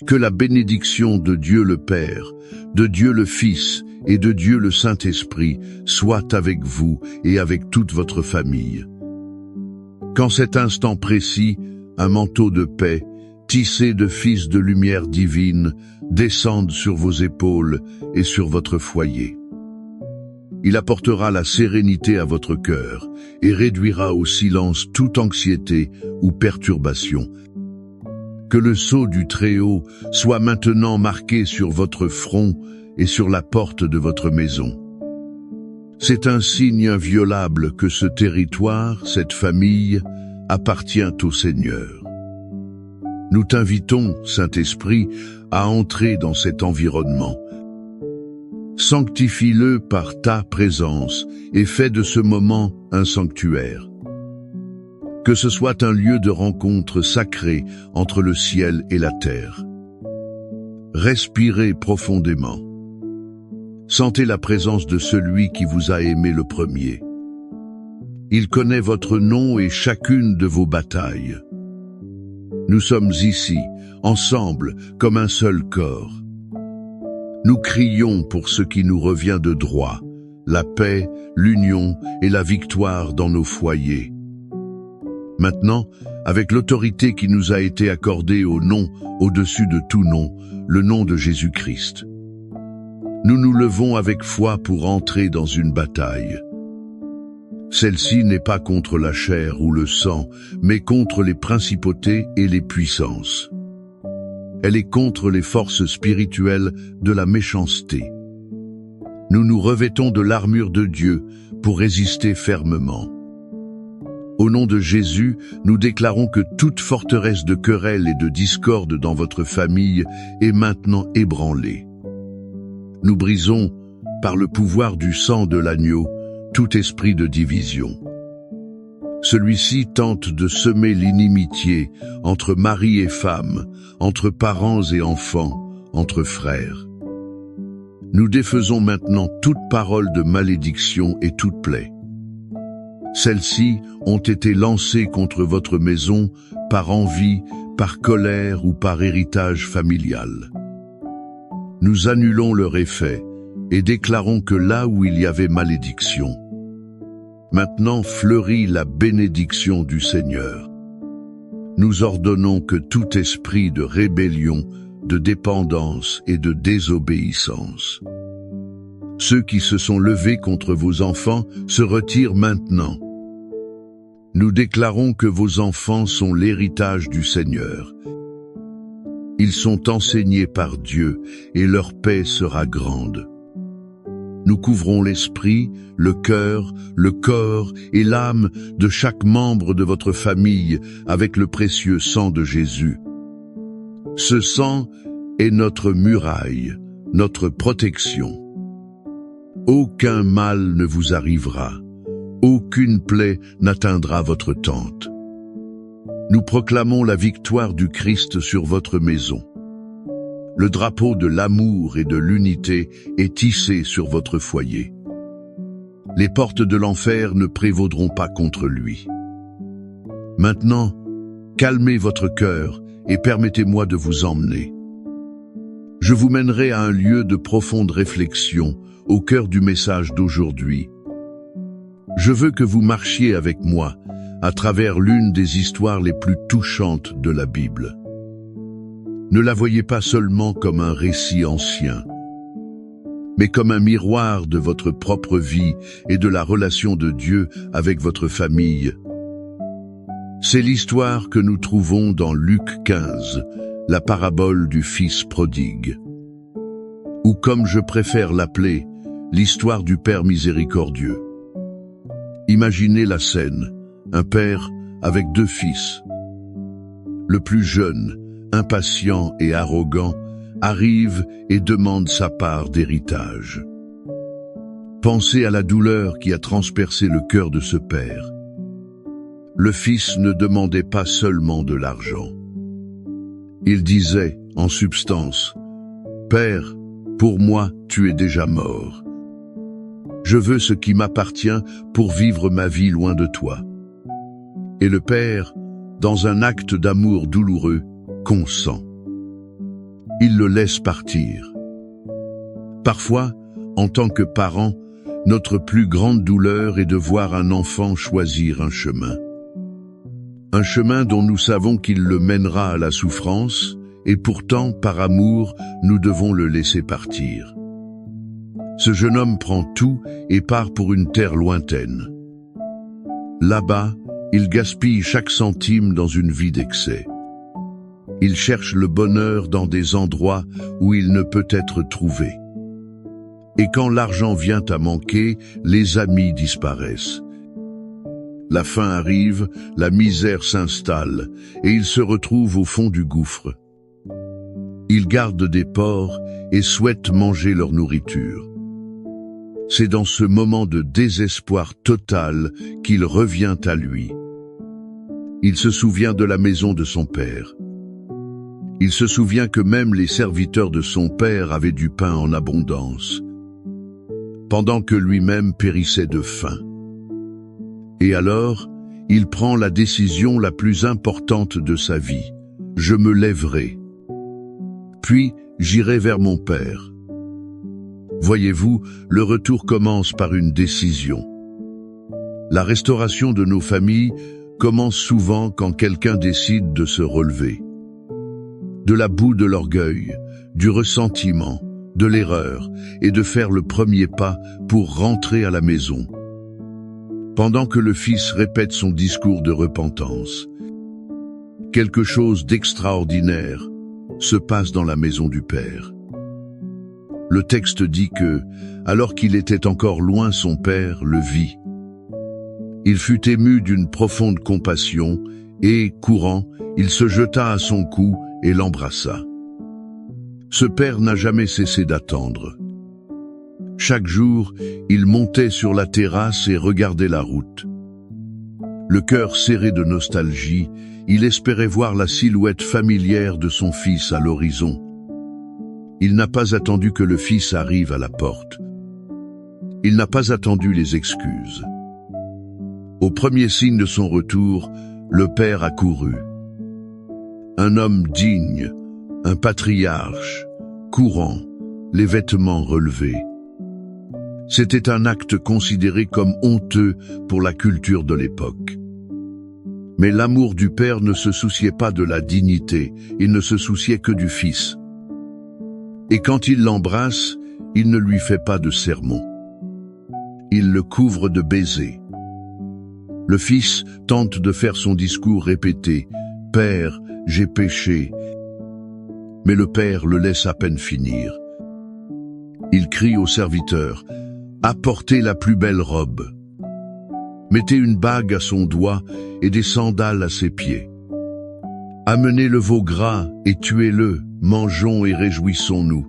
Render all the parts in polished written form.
Que la bénédiction de Dieu le Père, de Dieu le Fils et de Dieu le Saint-Esprit soit avec vous et avec toute votre famille. Qu'en cet instant précis, un manteau de paix, tissé de fils de lumière divine, descende sur vos épaules et sur votre foyer. Il apportera la sérénité à votre cœur et réduira au silence toute anxiété ou perturbation. Que le sceau du Très-Haut soit maintenant marqué sur votre front et sur la porte de votre maison. C'est un signe inviolable que ce territoire, cette famille, appartient au Seigneur. Nous t'invitons, Saint-Esprit, à entrer dans cet environnement. Sanctifie-le par ta présence et fais de ce moment un sanctuaire. Que ce soit un lieu de rencontre sacré entre le ciel et la terre. Respirez profondément. Sentez la présence de celui qui vous a aimé le premier. Il connaît votre nom et chacune de vos batailles. Nous sommes ici, ensemble, comme un seul corps. Nous crions pour ce qui nous revient de droit, la paix, l'union et la victoire dans nos foyers. Maintenant, avec l'autorité qui nous a été accordée au nom, au-dessus de tout nom, le nom de Jésus-Christ. Nous nous levons avec foi pour entrer dans une bataille. Celle-ci n'est pas contre la chair ou le sang, mais contre les principautés et les puissances. Elle est contre les forces spirituelles de la méchanceté. Nous nous revêtons de l'armure de Dieu pour résister fermement. Au nom de Jésus, nous déclarons que toute forteresse de querelle et de discorde dans votre famille est maintenant ébranlée. Nous brisons, par le pouvoir du sang de l'agneau, tout esprit de division. Celui-ci tente de semer l'inimitié entre mari et femme, entre parents et enfants, entre frères. Nous défaisons maintenant toute parole de malédiction et toute plaie. Celles-ci ont été lancées contre votre maison par envie, par colère ou par héritage familial. Nous annulons leur effet et déclarons que là où il y avait malédiction, maintenant fleurit la bénédiction du Seigneur. Nous ordonnons que tout esprit de rébellion, de dépendance et de désobéissance, ceux qui se sont levés contre vos enfants se retirent maintenant. Nous déclarons que vos enfants sont l'héritage du Seigneur. Ils sont enseignés par Dieu et leur paix sera grande. Nous couvrons l'esprit, le cœur, le corps et l'âme de chaque membre de votre famille avec le précieux sang de Jésus. Ce sang est notre muraille, notre protection. Aucun mal ne vous arrivera, aucune plaie n'atteindra votre tente. Nous proclamons la victoire du Christ sur votre maison. Le drapeau de l'amour et de l'unité est tissé sur votre foyer. Les portes de l'enfer ne prévaudront pas contre lui. Maintenant, calmez votre cœur et permettez-moi de vous emmener. Je vous mènerai à un lieu de profonde réflexion au cœur du message d'aujourd'hui. Je veux que vous marchiez avec moi à travers l'une des histoires les plus touchantes de la Bible. Ne la voyez pas seulement comme un récit ancien, mais comme un miroir de votre propre vie et de la relation de Dieu avec votre famille. C'est l'histoire que nous trouvons dans Luc 15, la parabole du Fils prodigue, ou comme je préfère l'appeler, l'histoire du Père miséricordieux. Imaginez la scène, un père avec deux fils. Le plus jeune, impatient et arrogant, arrive et demande sa part d'héritage. Pensez à la douleur qui a transpercé le cœur de ce père. Le fils ne demandait pas seulement de l'argent. Il disait, en substance, « Père, pour moi, tu es déjà mort. Je veux ce qui m'appartient pour vivre ma vie loin de toi. » Et le père, dans un acte d'amour douloureux, consent. il le laisse partir. Parfois, en tant que parents, notre plus grande douleur est de voir un enfant choisir un chemin. Un chemin dont nous savons qu'il le mènera à la souffrance, et pourtant, par amour, nous devons le laisser partir. Ce jeune homme prend tout et part pour une terre lointaine. Là-bas, il gaspille chaque centime dans une vie d'excès. Il cherche le bonheur dans des endroits où il ne peut être trouvé. Et quand l'argent vient à manquer, les amis disparaissent. La faim arrive, la misère s'installe, et il se retrouve au fond du gouffre. Il garde des porcs et souhaite manger leur nourriture. C'est dans ce moment de désespoir total qu'il revient à lui. Il se souvient de la maison de son père. Il se souvient que même les serviteurs de son père avaient du pain en abondance, pendant que lui-même périssait de faim. Et alors, il prend la décision la plus importante de sa vie. Je me lèverai. Puis, j'irai vers mon père. Voyez-vous, le retour commence par une décision. La restauration de nos familles commence souvent quand quelqu'un décide de se relever. De la boue de l'orgueil, du ressentiment, de l'erreur, et de faire le premier pas pour rentrer à la maison. Pendant que le fils répète son discours de repentance, quelque chose d'extraordinaire se passe dans la maison du père. Le texte dit que, alors qu'il était encore loin, son père le vit. Il fut ému d'une profonde compassion et, courant, il se jeta à son cou et l'embrassa. Ce père n'a jamais cessé d'attendre. Chaque jour, il montait sur la terrasse et regardait la route. Le cœur serré de nostalgie, il espérait voir la silhouette familière de son fils à l'horizon. Il n'a pas attendu que le fils arrive à la porte. Il n'a pas attendu les excuses. Au premier signe de son retour, le père a couru. Un homme digne, un patriarche, courant, les vêtements relevés. C'était un acte considéré comme honteux pour la culture de l'époque. Mais l'amour du père ne se souciait pas de la dignité, il ne se souciait que du fils. Et quand il l'embrasse, il ne lui fait pas de sermon. Il le couvre de baisers. Le fils tente de faire son discours répété « Père, j'ai péché ». Mais le père le laisse à peine finir. Il crie au serviteur « Apportez la plus belle robe ». Mettez une bague à son doigt et des sandales à ses pieds. Amenez le veau gras et tuez-le, mangeons et réjouissons-nous.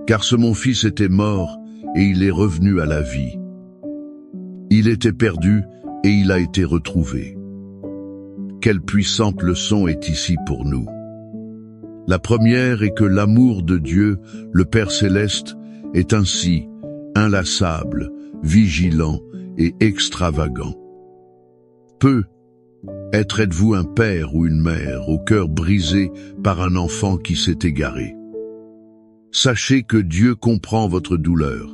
Car ce mon fils était mort et il est revenu à la vie. Il était perdu et il a été retrouvé. Quelle puissante leçon est ici pour nous. La première est que l'amour de Dieu, le Père Céleste, est ainsi inlassable, vigilant et extravagant. Êtes-vous un père ou une mère au cœur brisé par un enfant qui s'est égaré? Sachez que Dieu comprend votre douleur.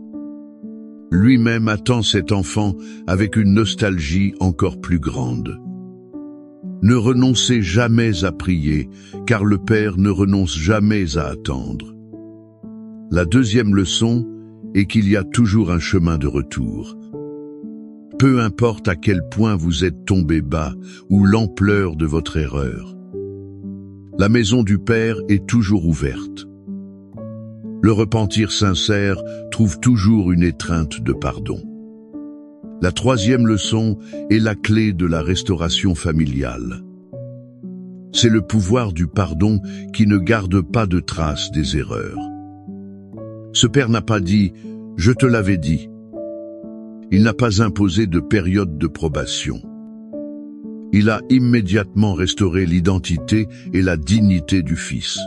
Lui-même attend cet enfant avec une nostalgie encore plus grande. Ne renoncez jamais à prier, car le Père ne renonce jamais à attendre. La deuxième leçon est qu'il y a toujours un chemin de retour. Peu importe à quel point vous êtes tombé bas ou l'ampleur de votre erreur. La maison du Père est toujours ouverte. Le repentir sincère trouve toujours une étreinte de pardon. La troisième leçon est la clé de la restauration familiale. C'est le pouvoir du pardon qui ne garde pas de traces des erreurs. Ce père n'a pas dit « je te l'avais dit ». Il n'a pas imposé de période de probation. Il a immédiatement restauré l'identité et la dignité du Fils.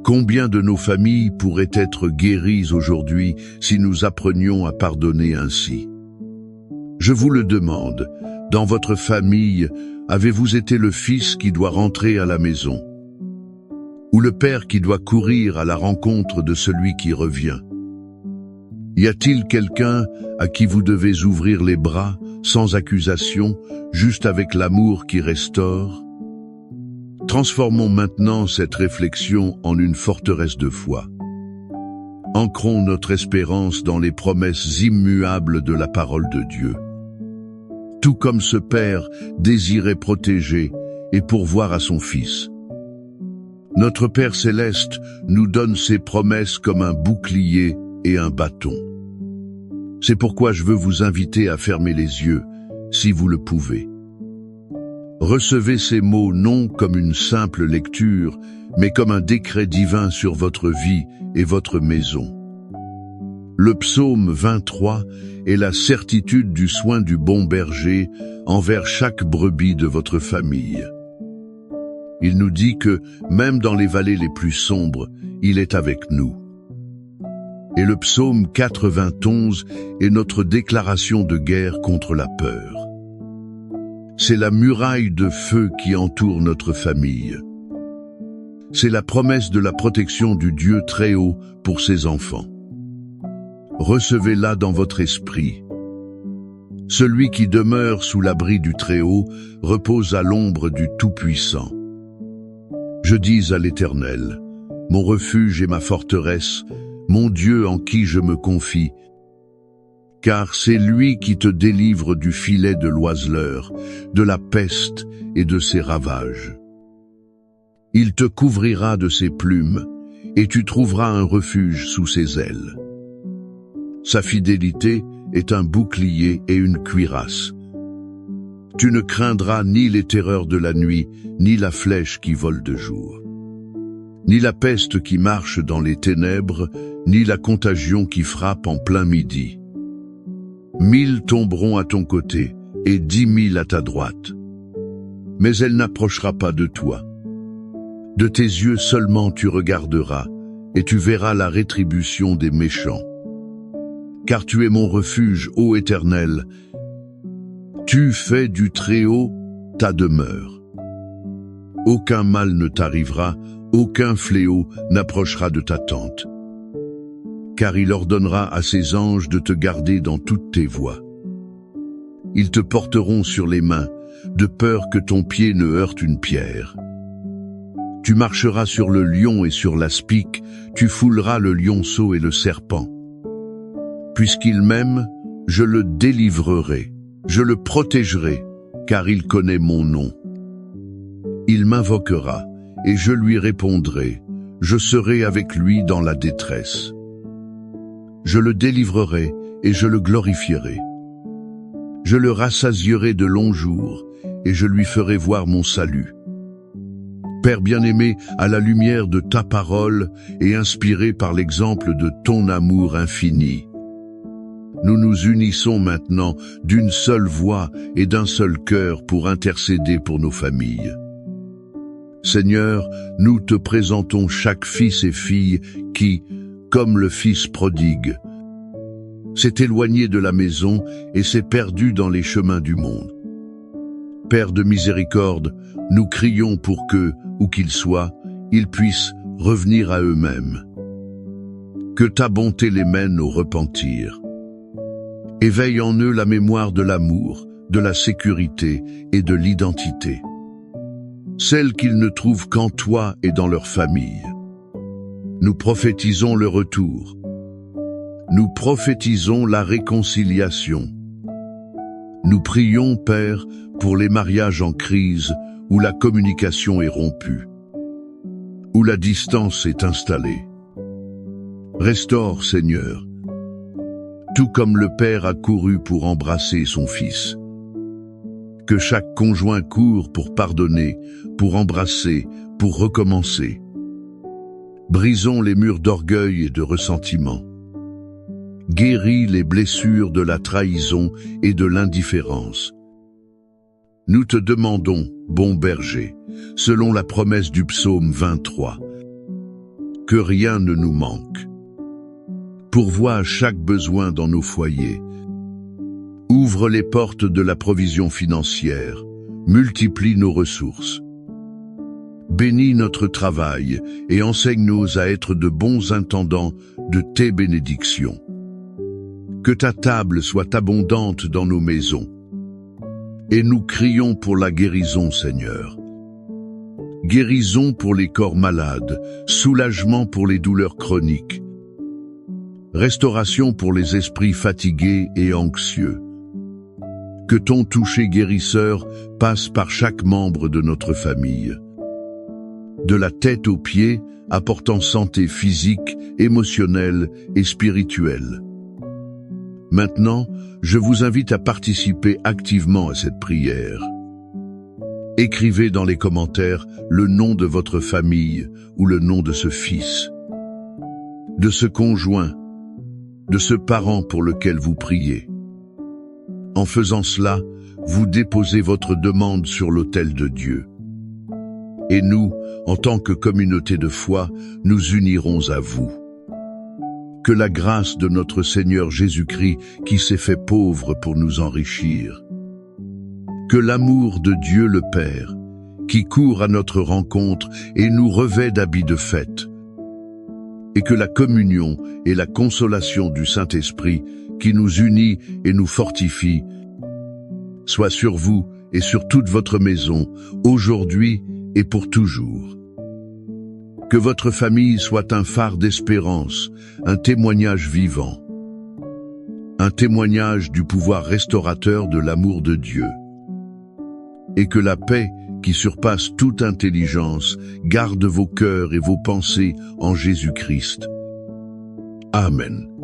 Combien de nos familles pourraient être guéries aujourd'hui si nous apprenions à pardonner ainsi? Je vous le demande, dans votre famille, avez-vous été le fils qui doit rentrer à la maison? ou le père qui doit courir à la rencontre de celui qui revient? Y a-t-il quelqu'un à qui vous devez ouvrir les bras, sans accusation, juste avec l'amour qui restaure? Transformons maintenant cette réflexion en une forteresse de foi. Ancrons notre espérance dans les promesses immuables de la parole de Dieu. Tout comme ce Père désirait protéger et pourvoir à son Fils. Notre Père céleste nous donne ses promesses comme un bouclier et un bâton. C'est pourquoi je veux vous inviter à fermer les yeux, si vous le pouvez. Recevez ces mots non comme une simple lecture, mais comme un décret divin sur votre vie et votre maison. Le psaume 23 est la certitude du soin du bon berger envers chaque brebis de votre famille. Il nous dit que, même dans les vallées les plus sombres, il est avec nous. Et le psaume 91 est notre déclaration de guerre contre la peur. C'est la muraille de feu qui entoure notre famille. C'est la promesse de la protection du Dieu très haut pour ses enfants. Recevez-la dans votre esprit. Celui qui demeure sous l'abri du Très-Haut repose à l'ombre du Tout-Puissant. Je dis à l'Éternel, mon refuge et ma forteresse, mon Dieu en qui je me confie, car c'est lui qui te délivre du filet de l'oiseleur, de la peste et de ses ravages. Il te couvrira de ses plumes, et tu trouveras un refuge sous ses ailes. Sa fidélité est un bouclier et une cuirasse. Tu ne craindras ni les terreurs de la nuit, ni la flèche qui vole de jour, ni la peste qui marche dans les ténèbres, ni la contagion qui frappe en plein midi. 1000 tomberont à ton côté, et 10 000 à ta droite. Mais elle n'approchera pas de toi. De tes yeux seulement tu regarderas, et tu verras la rétribution des méchants. Car tu es mon refuge, ô Éternel. Tu fais du Très-Haut ta demeure. Aucun mal ne t'arrivera, aucun fléau n'approchera de ta tente. Car il ordonnera à ses anges de te garder dans toutes tes voies. Ils te porteront sur les mains, de peur que ton pied ne heurte une pierre. Tu marcheras sur le lion et sur l'aspic, tu fouleras le lionceau et le serpent. Puisqu'il m'aime, je le délivrerai, je le protégerai, car il connaît mon nom. Il m'invoquera, et je lui répondrai, je serai avec lui dans la détresse. Je le délivrerai, et je le glorifierai. Je le rassasierai de longs jours, et je lui ferai voir mon salut. Père bien-aimé, à la lumière de ta parole, et inspiré par l'exemple de ton amour infini, nous nous unissons maintenant d'une seule voix et d'un seul cœur pour intercéder pour nos familles. Seigneur, nous te présentons chaque fils et fille qui, comme le fils prodigue, s'est éloigné de la maison et s'est perdu dans les chemins du monde. Père de miséricorde, nous crions pour que, où qu'ils soient, ils puissent revenir à eux-mêmes. Que ta bonté les mène au repentir. Éveille en eux la mémoire de l'amour, de la sécurité et de l'identité. Celle qu'ils ne trouvent qu'en toi et dans leur famille. Nous prophétisons le retour. Nous prophétisons la réconciliation. Nous prions, Père, pour les mariages en crise où la communication est rompue, où la distance est installée. Restaure, Seigneur, tout comme le Père a couru pour embrasser son Fils. Que chaque conjoint court pour pardonner, pour embrasser, pour recommencer. Brisons les murs d'orgueil et de ressentiment. Guéris les blessures de la trahison et de l'indifférence. Nous te demandons, bon berger, selon la promesse du psaume 23, que rien ne nous manque. Pourvois chaque besoin dans nos foyers. Ouvre les portes de la provision financière, multiplie nos ressources. Bénis notre travail et enseigne-nous à être de bons intendants de tes bénédictions. Que ta table soit abondante dans nos maisons. Et nous crions pour la guérison, Seigneur. Guérison pour les corps malades, soulagement pour les douleurs chroniques, restauration pour les esprits fatigués et anxieux. Que ton toucher guérisseur passe par chaque membre de notre famille. De la tête aux pieds, apportant santé physique, émotionnelle et spirituelle. Maintenant, je vous invite à participer activement à cette prière. Écrivez dans les commentaires le nom de votre famille ou le nom de ce fils, de ce conjoint, de ce parent pour lequel vous priez. En faisant cela, vous déposez votre demande sur l'autel de Dieu. Et nous, en tant que communauté de foi, nous unirons à vous. Que la grâce de notre Seigneur Jésus-Christ, qui s'est fait pauvre pour nous enrichir, que l'amour de Dieu le Père, qui court à notre rencontre et nous revêt d'habits de fête, et que la communion et la consolation du Saint-Esprit, qui nous unit et nous fortifie, soient sur vous et sur toute votre maison, aujourd'hui et pour toujours. Que votre famille soit un phare d'espérance, un témoignage vivant, un témoignage du pouvoir restaurateur de l'amour de Dieu. Et que la paix, qui surpasse toute intelligence, garde vos cœurs et vos pensées en Jésus-Christ. Amen.